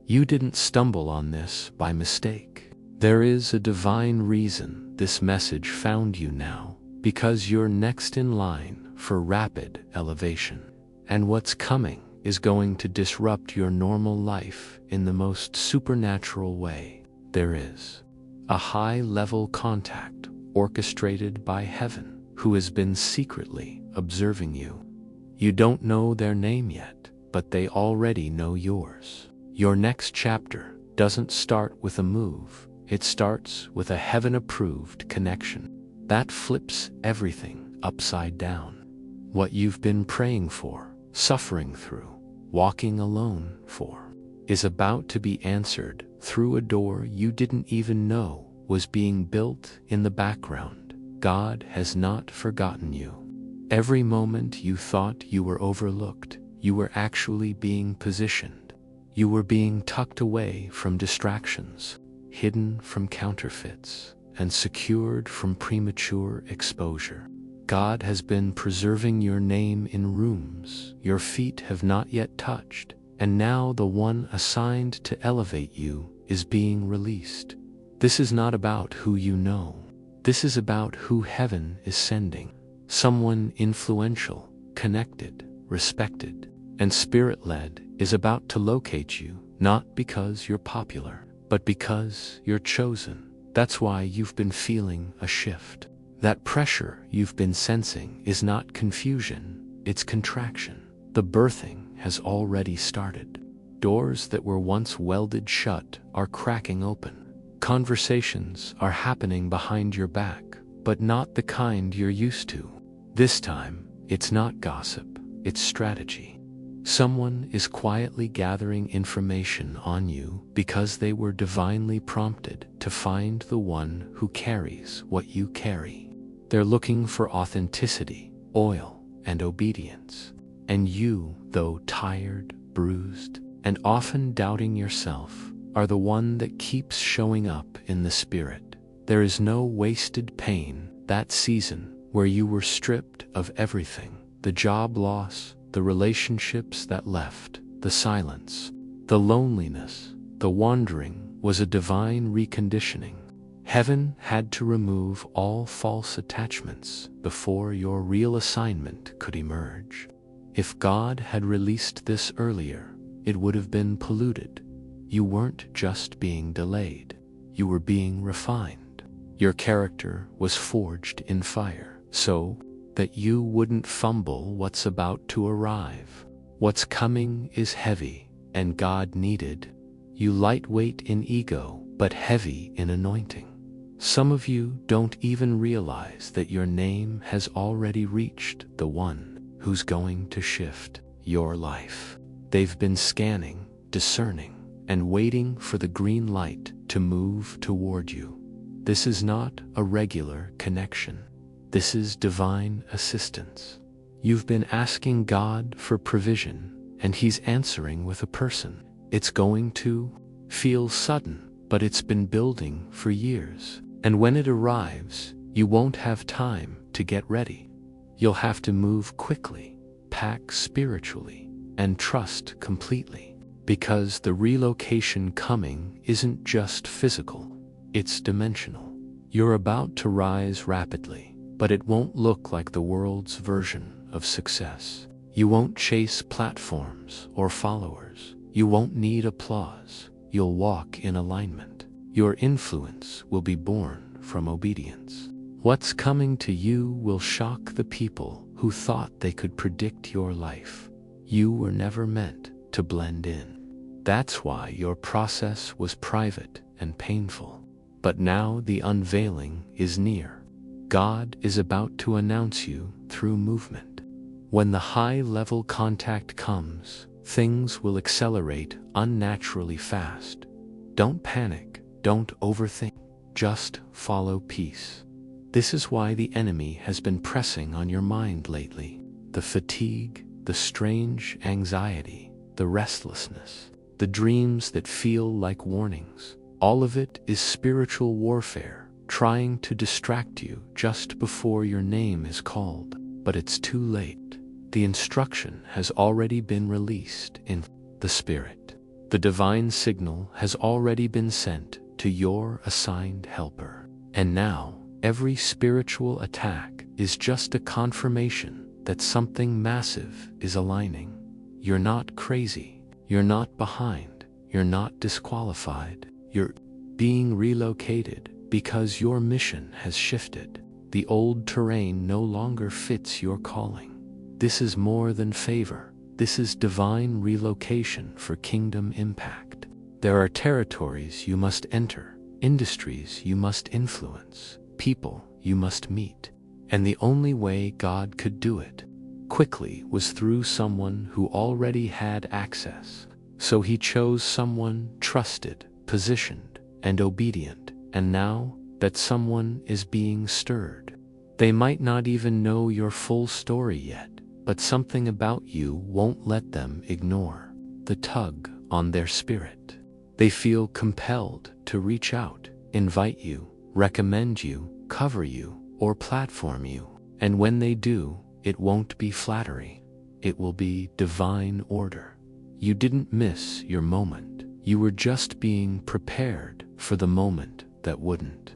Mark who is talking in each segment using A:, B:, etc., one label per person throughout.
A: You didn't stumble on this by mistake. There is a divine reason this message found you now, because you're next in line for rapid elevation. And what's coming is going to disrupt your normal life in the most supernatural way there is. A high-level contact orchestrated by heaven who has been secretly observing you. You don't know their name yet, but they already know yours. Your next chapter doesn't start with a move. It starts with a heaven-approved connection that flips everything upside down. What you've been praying for, suffering through, walking alone for, is about to be answered through a door you didn't even know was being built in the background. God has not forgotten you. Every moment you thought you were overlooked, you were actually being positioned. You were being tucked away from distractions, hidden from counterfeits, and secured from premature exposure. God has been preserving your name in rooms your feet have not yet touched, and now the one assigned to elevate you is being released. This is not about who you know. This is about who heaven is sending. Someone influential, connected, respected, and spirit-led is about to locate you, not because you're popular, but because you're chosen. That's why you've been feeling a shift. That pressure you've been sensing is not confusion, it's contraction. The birthing has already started. Doors that were once welded shut are cracking open. Conversations are happening behind your back, but not the kind you're used to. This time, it's not gossip, it's strategy. Someone is quietly gathering information on you because they were divinely prompted to find the one who carries what you carry. They're looking for authenticity, oil, and obedience. And you, though tired, bruised, and often doubting yourself, are the one that keeps showing up in the spirit. There is no wasted pain. That season where you were stripped of everything, the job loss, the relationships that left, the silence, the loneliness, the wandering, was a divine reconditioning. Heaven had to remove all false attachments before your real assignment could emerge. If God had released this earlier, it would have been polluted. You weren't just being delayed, you were being refined. Your character was forged in fire, so that you wouldn't fumble what's about to arrive. What's coming is heavy, and God needed you lightweight in ego, but heavy in anointing. Some of you don't even realize that your name has already reached the one who's going to shift your life. They've been scanning, discerning, and waiting for the green light to move toward you. This is not a regular connection. This is divine assistance. You've been asking God for provision, and He's answering with a person. It's going to feel sudden, but it's been building for years. And when it arrives, you won't have time to get ready. You'll have to move quickly, pack spiritually, and trust completely. Because the relocation coming isn't just physical, it's dimensional. You're about to rise rapidly, but it won't look like the world's version of success. You won't chase platforms or followers. You won't need applause. You'll walk in alignment. Your influence will be born from obedience. What's coming to you will shock the people who thought they could predict your life. You were never meant to blend in. That's why your process was private and painful. But now the unveiling is near. God is about to announce you through movement. When the high-level contact comes, things will accelerate unnaturally fast. Don't panic, don't overthink, just follow peace. This is why the enemy has been pressing on your mind lately. The fatigue, the strange anxiety, the restlessness, the dreams that feel like warnings. All of it is spiritual warfare, trying to distract you just before your name is called. But it's too late. The instruction has already been released in the Spirit. The divine signal has already been sent to your assigned helper. And now, every spiritual attack is just a confirmation that something massive is aligning. You're not crazy. You're not behind. You're not disqualified. You're being relocated because your mission has shifted. The old terrain no longer fits your calling. This is more than favor. This is divine relocation for kingdom impact. There are territories you must enter, industries you must influence, people you must meet. And the only way God could do it quickly was through someone who already had access. So he chose someone trusted, positioned, and obedient. And now that someone is being stirred, they might not even know your full story yet, but something about you won't let them ignore the tug on their spirit. They feel compelled to reach out, invite you, recommend you, cover you, or platform you. And when they do, it won't be flattery. It will be divine order. You didn't miss your moment. You were just being prepared for the moment that wouldn't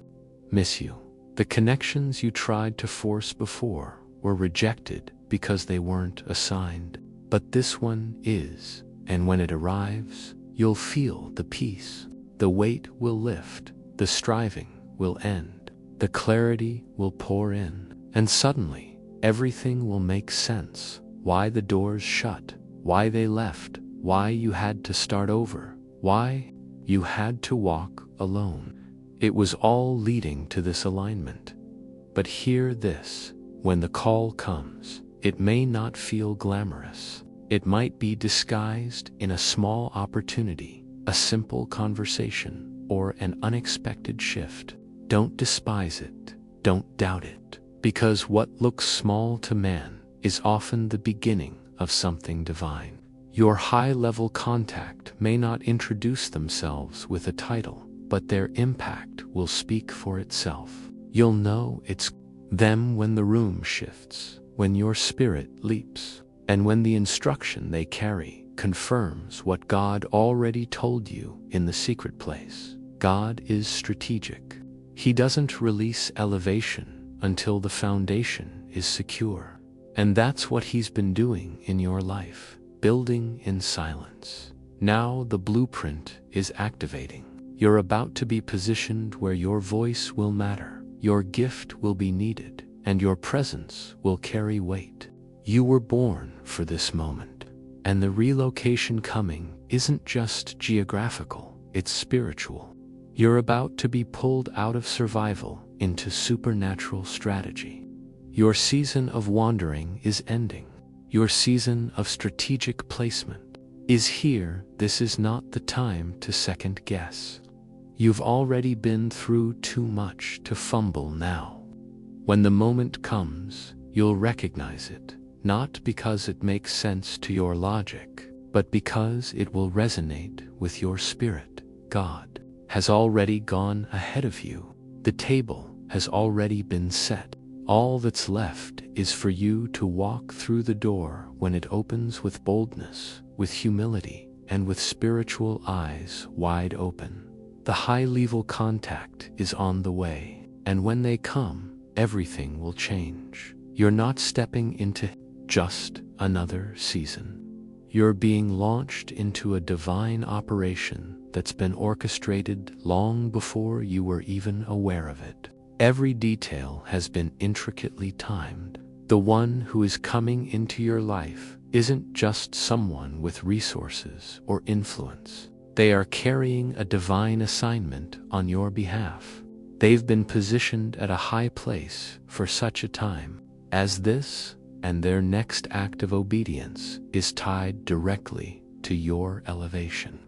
A: miss you. The connections you tried to force before were rejected because they weren't assigned. But this one is, and when it arrives, you'll feel the peace. The weight will lift, the striving will end, the clarity will pour in, and suddenly everything will make sense. Why the doors shut, why they left, why you had to start over, why you had to walk alone. It was all leading to this alignment. But hear this, when the call comes, it may not feel glamorous. It might be disguised in a small opportunity, a simple conversation, or an unexpected shift. Don't despise it. Don't doubt it. Because what looks small to man is often the beginning of something divine. Your high-level contact may not introduce themselves with a title, but their impact will speak for itself. You'll know it's them when the room shifts, when your spirit leaps, and when the instruction they carry confirms what God already told you in the secret place. God is strategic. He doesn't release elevation until the foundation is secure. And that's what He's been doing in your life, building in silence. Now the blueprint is activating. You're about to be positioned where your voice will matter, your gift will be needed, and your presence will carry weight. You were born for this moment. And the relocation coming isn't just geographical, it's spiritual. You're about to be pulled out of survival into supernatural strategy. Your season of wandering is ending. Your season of strategic placement is here. This is not the time to second guess. You've already been through too much to fumble now. When the moment comes, you'll recognize it, not because it makes sense to your logic, but because it will resonate with your spirit. God has already gone ahead of you. The table has already been set. All that's left is for you to walk through the door when it opens with boldness, with humility, and with spiritual eyes wide open. The high-level contact is on the way, and when they come, everything will change. You're not stepping into just another season. You're being launched into a divine operation that's been orchestrated long before you were even aware of it. Every detail has been intricately timed. The one who is coming into your life isn't just someone with resources or influence. They are carrying a divine assignment on your behalf. They've been positioned at a high place for such a time as this, and their next act of obedience is tied directly to your elevation.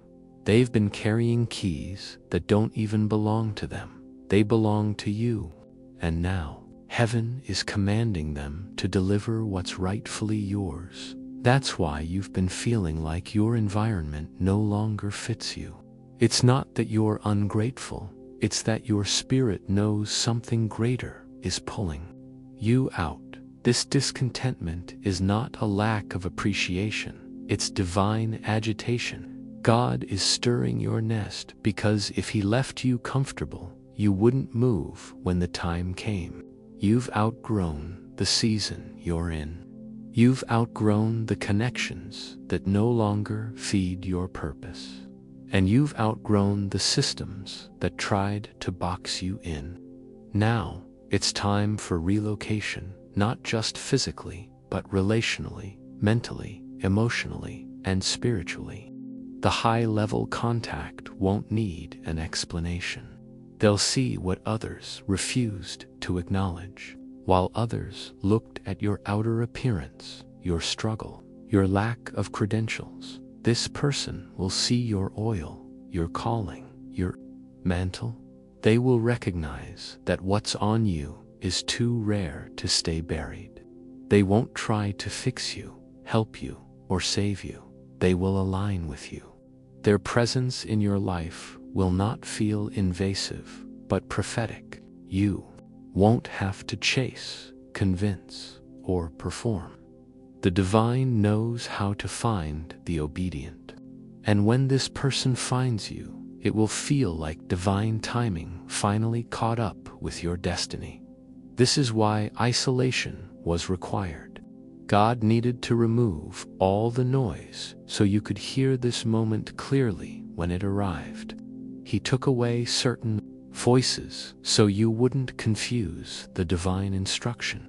A: They've been carrying keys that don't even belong to them. They belong to you. And now, heaven is commanding them to deliver what's rightfully yours. That's why you've been feeling like your environment no longer fits you. It's not that you're ungrateful. It's that your spirit knows something greater is pulling you out. This discontentment is not a lack of appreciation. It's divine agitation. God is stirring your nest because if He left you comfortable, you wouldn't move when the time came. You've outgrown the season you're in. You've outgrown the connections that no longer feed your purpose. And you've outgrown the systems that tried to box you in. Now, it's time for relocation, not just physically, but relationally, mentally, emotionally, and spiritually. The high-level contact won't need an explanation. They'll see what others refused to acknowledge, while others looked at your outer appearance, your struggle, your lack of credentials. This person will see your oil, your calling, your mantle. They will recognize that what's on you is too rare to stay buried. They won't try to fix you, help you, or save you. They will align with you. Their presence in your life will not feel invasive, but prophetic. You won't have to chase, convince, or perform. The divine knows how to find the obedient. And when this person finds you, it will feel like divine timing finally caught up with your destiny. This is why isolation was required. God needed to remove all the noise so you could hear this moment clearly when it arrived. He took away certain voices so you wouldn't confuse the divine instruction.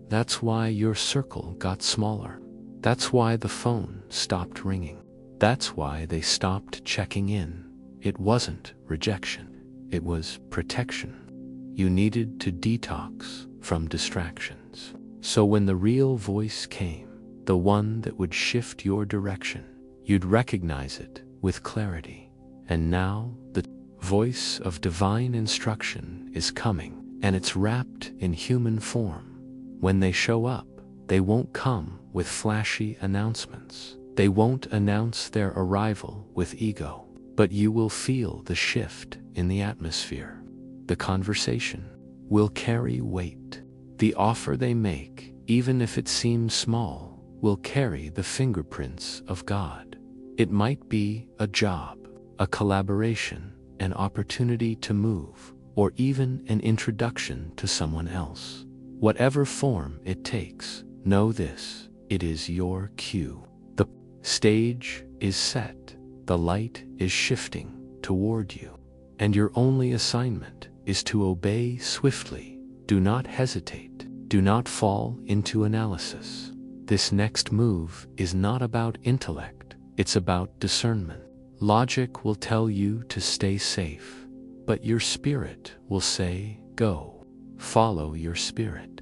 A: That's why your circle got smaller. That's why the phone stopped ringing. That's why they stopped checking in. It wasn't rejection. It was protection. You needed to detox from distractions. So when the real voice came, the one that would shift your direction, you'd recognize it with clarity. And now the voice of divine instruction is coming, and it's wrapped in human form. When they show up, they won't come with flashy announcements. They won't announce their arrival with ego, but you will feel the shift in the atmosphere. The conversation will carry weight. The offer they make, even if it seems small, will carry the fingerprints of God. It might be a job, a collaboration, an opportunity to move, or even an introduction to someone else. Whatever form it takes, know this: it is your cue. The stage is set, the light is shifting toward you, and your only assignment is to obey swiftly. Do not hesitate. Do not fall into analysis. This next move is not about intellect, it's about discernment. Logic will tell you to stay safe, but your spirit will say, go. Follow your spirit.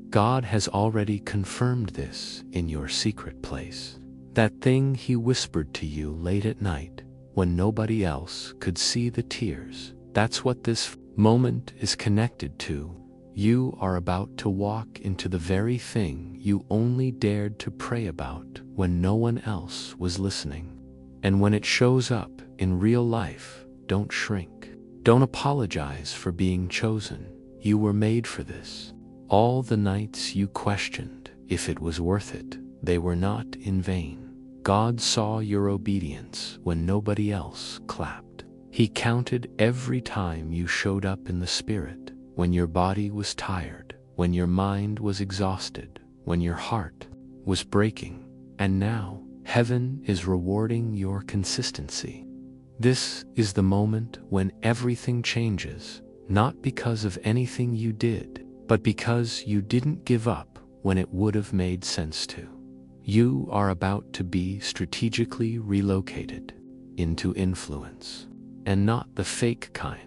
A: God has already confirmed this in your secret place. That thing He whispered to you late at night when nobody else could see the tears. That's what this moment is connected to. You are about to walk into the very thing you only dared to pray about when no one else was listening. And when it shows up in real life, don't shrink. Don't apologize for being chosen. You were made for this. All the nights you questioned if it was worth it, they were not in vain. God saw your obedience when nobody else clapped. He counted every time you showed up in the Spirit. When your body was tired, when your mind was exhausted, when your heart was breaking, and now heaven is rewarding your consistency. This is the moment when everything changes, not because of anything you did, but because you didn't give up when it would have made sense to. You are about to be strategically relocated into influence, and not the fake kind.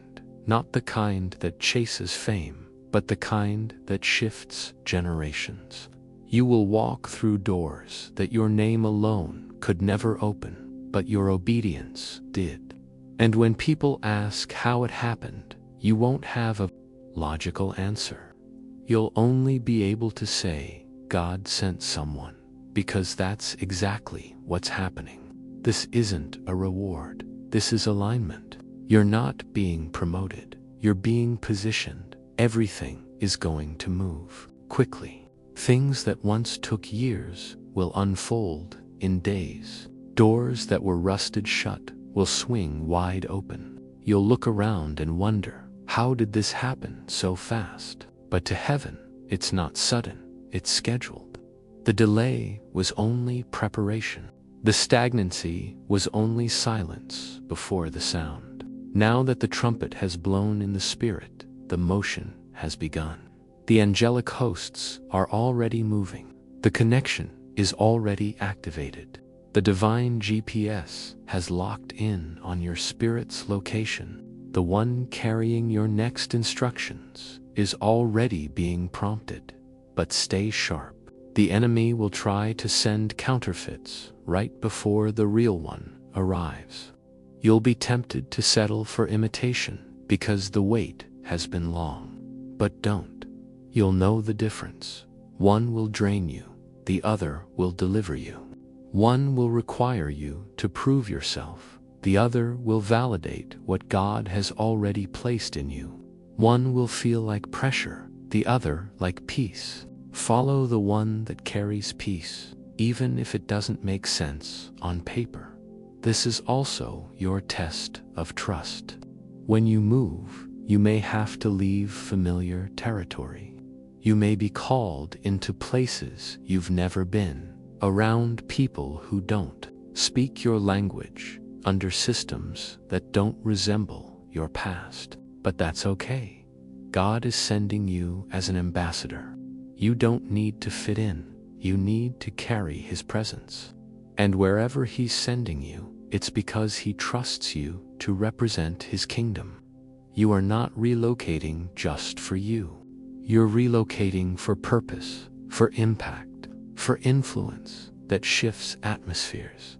A: Not the kind that chases fame, but the kind that shifts generations. You will walk through doors that your name alone could never open, but your obedience did. And when people ask how it happened, you won't have a logical answer. You'll only be able to say, God sent someone, because that's exactly what's happening. This isn't a reward. This is alignment. You're not being promoted. You're being positioned. Everything is going to move quickly. Things that once took years will unfold in days. Doors that were rusted shut will swing wide open. You'll look around and wonder, how did this happen so fast? But to heaven, it's not sudden, it's scheduled. The delay was only preparation. The stagnancy was only silence before the sound. Now that the trumpet has blown in the spirit, the motion has begun. The angelic hosts are already moving. The connection is already activated. The divine GPS has locked in on your spirit's location. The one carrying your next instructions is already being prompted. But stay sharp. The enemy will try to send counterfeits right before the real one arrives. You'll be tempted to settle for imitation because the wait has been long. But don't. You'll know the difference. One will drain you, the other will deliver you. One will require you to prove yourself, the other will validate what God has already placed in you. One will feel like pressure, the other like peace. Follow the one that carries peace, even if it doesn't make sense on paper. This is also your test of trust. When you move, you may have to leave familiar territory. You may be called into places you've never been, around people who don't speak your language, under systems that don't resemble your past. But that's okay. God is sending you as an ambassador. You don't need to fit in, you need to carry His presence. And wherever He's sending you, it's because He trusts you to represent His kingdom. You are not relocating just for you. You're relocating for purpose, for impact, for influence that shifts atmospheres.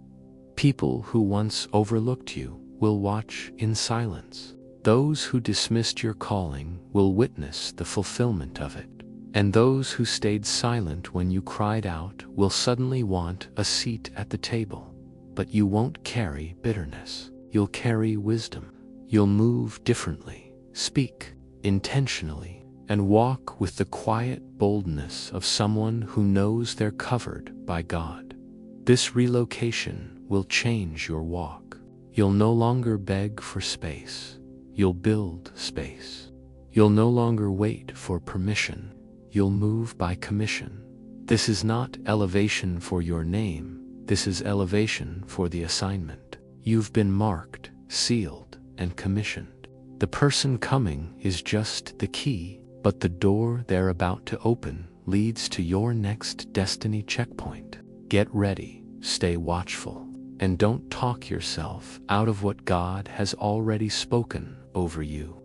A: People who once overlooked you will watch in silence. Those who dismissed your calling will witness the fulfillment of it. And those who stayed silent when you cried out will suddenly want a seat at the table. But you won't carry bitterness. You'll carry wisdom. You'll move differently, speak intentionally, and walk with the quiet boldness of someone who knows they're covered by God. This relocation will change your walk. You'll no longer beg for space. You'll build space. You'll no longer wait for permission. You'll move by commission. This is not elevation for your name. This is elevation for the assignment. You've been marked, sealed, and commissioned. The person coming is just the key, but the door they're about to open leads to your next destiny checkpoint. Get ready, stay watchful, and don't talk yourself out of what God has already spoken over you.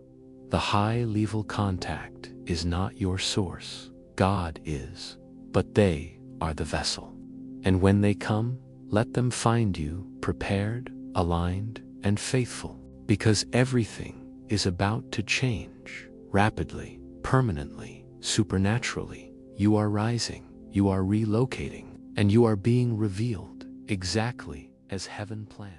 A: The high-level contact is not your source. God is, but they are the vessel. And when they come, let them find you prepared, aligned, and faithful, because everything is about to change rapidly, permanently, supernaturally. You are rising, you are relocating, and you are being revealed exactly as heaven planned.